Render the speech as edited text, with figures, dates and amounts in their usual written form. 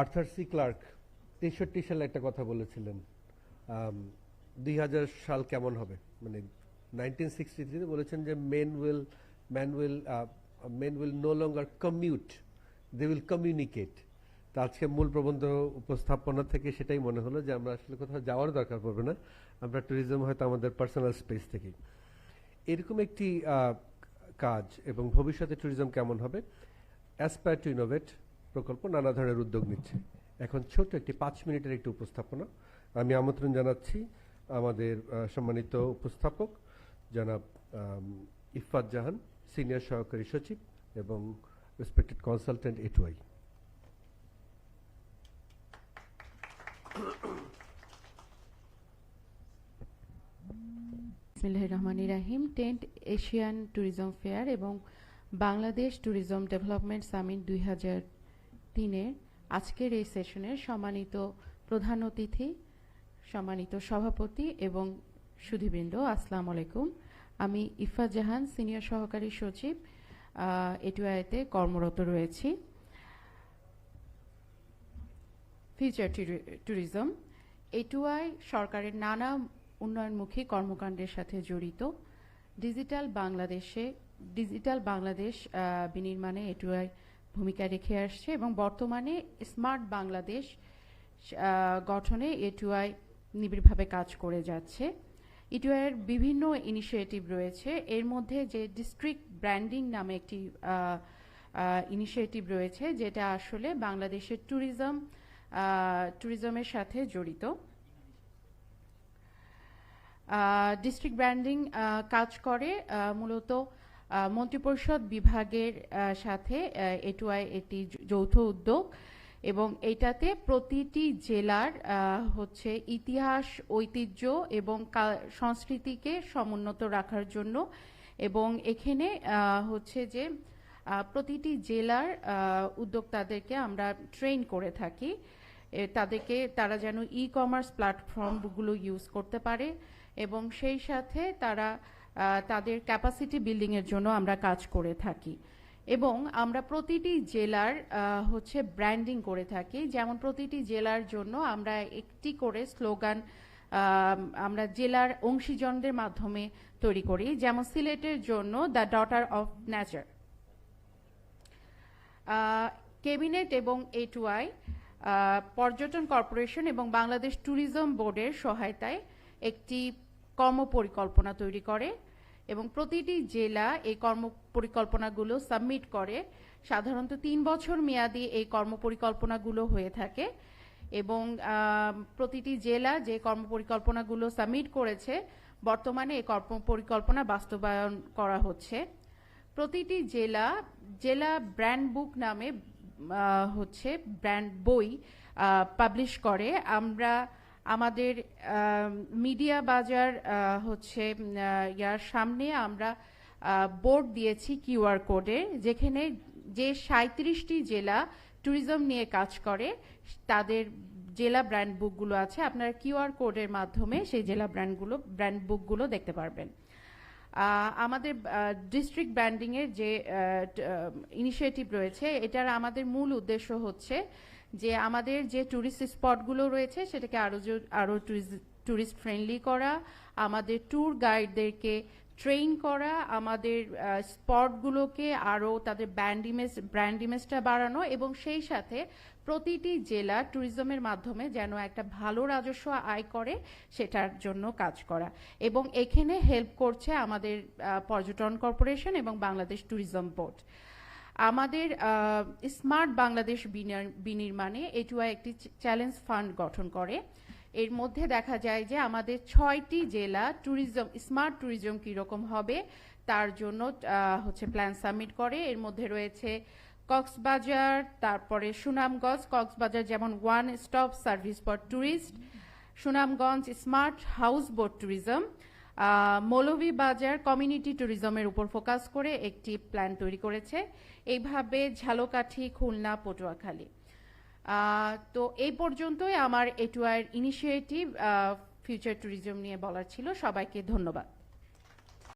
Arthur C clerk 63 সালে একটা কথা বলেছিলেন, 2000 সাল কেমন হবে, মানে 1963 বলেছেন যে men will no longer commute, they will communicate. তা আজকে মূল প্রবন্ধ উপস্থাপনা থেকে সেটাই মনে হলো যে আমরা আসলে কোথাও যাওয়ার দরকার পড়বে না, আমরা ট্যুরিজম হয়তো আমাদের পার্সোনাল স্পেস থেকেই এরকম একটি কাজ। এবং ভবিষ্যতে ট্যুরিজম কেমন হবে, অ্যাসপায়ার টু ইনোভেট প্রকল্প নানা ধরনের উদ্যোগ নিচ্ছে। এখন ছোট্ট একটি 5 মিনিটের একটি উপস্থাপনা আমি আমন্ত্রণ জানাচ্ছি আমাদের সম্মানিত উপস্থাপক জনাব ইফফাত জাহান, সিনিয়র সহকারী সচিব এবং রেসপেক্টেড কনসালটেন্ট এটুআই। বিসমিল্লাহির রহমানির রহিম। 10th এশিয়ান ট্যুরিজম ফেয়ার এবং বাংলাদেশ ট্যুরিজম ডেভেলপমেন্ট সামিট 2003-এর আজকের এই সেশনের সম্মানিত প্রধান অতিথি, সম্মানিত সভাপতি এবং সুধীবৃন্দ, আসসালামু আলাইকুম। আমি ইফফাত জাহান, সিনিয়র সহকারী সচিব, এটুআইতে কর্মরত রয়েছি। ফিউচার ট্যুরিজম এটুআই সরকারের নানা উন্নয়নমুখী কর্মকাণ্ডের সাথে জড়িত। ডিজিটাল বাংলাদেশ বিনির্মাণে এটুআই ভূমিকা রেখে আসছে এবং বর্তমানে স্মার্ট বাংলাদেশ গঠনে এটুআই নিবিড়ভাবে কাজ করে যাচ্ছে। এটুআইয়ের বিভিন্ন ইনিশিয়েটিভ রয়েছে, এর মধ্যে যে ডিস্ট্রিক্ট ব্র্যান্ডিং নামে একটি ইনিশিয়েটিভ রয়েছে, যেটা আসলে বাংলাদেশের ট্যুরিজমের সাথে জড়িত। ডিস্ট্রিক্ট ব্র্যান্ডিং কাজ করে মূলত মন্ত্রিপরিষদ বিভাগের সাথে এটুআই একটি যৌথ উদ্যোগ এবং এটাতে প্রতিটি জেলার ইতিহাস, ঐতিহ্য এবং সংস্কৃতিকে সমুন্নত রাখার জন্য এবং এখানে প্রতিটি জেলার উদ্যোক্তাদেরকে আমরা ট্রেন করে থাকি, তারা যেন ই-কমার্স প্ল্যাটফর্মগুলো ইউজ করতে পারে এবং সেই সাথে তারা তাদের ক্যাপাসিটি বিল্ডিংয়ের জন্য আমরা কাজ করে থাকি। এবং আমরা প্রতিটি জেলার ব্র্যান্ডিং করে থাকি, যেমন প্রতিটি জেলার জন্য আমরা একটি করে স্লোগান আমরা জেলার অংশীজনদের মাধ্যমে তৈরি করি, যেমন সিলেটের জন্য the daughter of nature. Cabinet এবং এটুআই পর্যটন কর্পোরেশন এবং বাংলাদেশ ট্যুরিজম বোর্ডের সহায়তায় একটি কর্মপরিকল্পনা তৈরি করে এবং প্রতিটি জেলা এই কর্মপরিকল্পনাগুলো সাবমিট করে। সাধারণত 3 বছর মেয়াদী এই কর্মপরিকল্পনাগুলো হয়ে থাকে এবং প্রতিটি জেলা যে কর্মপরিকল্পনাগুলো সাবমিট করেছে বর্তমানে এই কর্মপরিকল্পনা বাস্তবায়ন করা হচ্ছে। প্রতিটি জেলা ব্র্যান্ড বুক নামে ব্র্যান্ড বই পাবলিশ করে। আমরা আমাদের মিডিয়া বাজার ইয়ার সামনে আমরা বোর্ড দিয়েছি কিউআর কোডে, যেখানে যে 37টি জেলা ট্যুরিজম নিয়ে কাজ করে তাদের জেলা ব্র্যান্ড বুকগুলো আছে, আপনারা কিউআর কোডের মাধ্যমে সেই জেলা ব্র্যান্ড বুকগুলো দেখতে পারবেন। আমাদের ডিস্ট্রিক্ট ব্র্যান্ডিংয়ের যে ইনিশিয়েটিভ রয়েছে, এটার আমাদের মূল উদ্দেশ্য হচ্ছে যে আমাদের যে ট্যুরিস্ট স্পটগুলো রয়েছে সেটাকে আরও ট্যুরিস্ট ফ্রেন্ডলি করা, আমাদের ট্যুর গাইডদেরকে ট্রেন করা, আমাদের স্পটগুলোকে আরও তাদের ব্র্যান্ড ইমেজটা বাড়ানো এবং সেই সাথে প্রতিটি জেলা ট্যুরিজমের মাধ্যমে যেন একটা ভালো রাজস্ব আয় করে সেটার জন্য কাজ করা। এবং এখানে হেল্প করছে আমাদের পর্যটন কর্পোরেশন এবং বাংলাদেশ ট্যুরিজম বোর্ড। আমাদের স্মার্ট বাংলাদেশ বিনির্মাণে এটুআই একটি চ্যালেঞ্জ ফান্ড গঠন করে। এর মধ্যে দেখা যায় যে আমাদের 6টি জেলা স্মার্ট ট্যুরিজম কীরকম হবে তার জন্য প্ল্যান সাবমিট করে। এর মধ্যে রয়েছে কক্সবাজার, তারপরে সুনামগঞ্জ। কক্সবাজার যেমন one stop service for tourist, Sunamganj smart houseboat tourism, Moulvibazar community ট্যুরিজমের উপর ফোকাস করে একটি প্ল্যান তৈরি করেছে। এইভাবে ঝালকাঠি, খুলনা, পটুয়াখালী। তো এই পর্যন্তই আমার এটুআইয়ের ইনিশিয়েটিভ ফিউচার ট্যুরিজম নিয়ে বলার ছিল। সবাইকে ধন্যবাদ।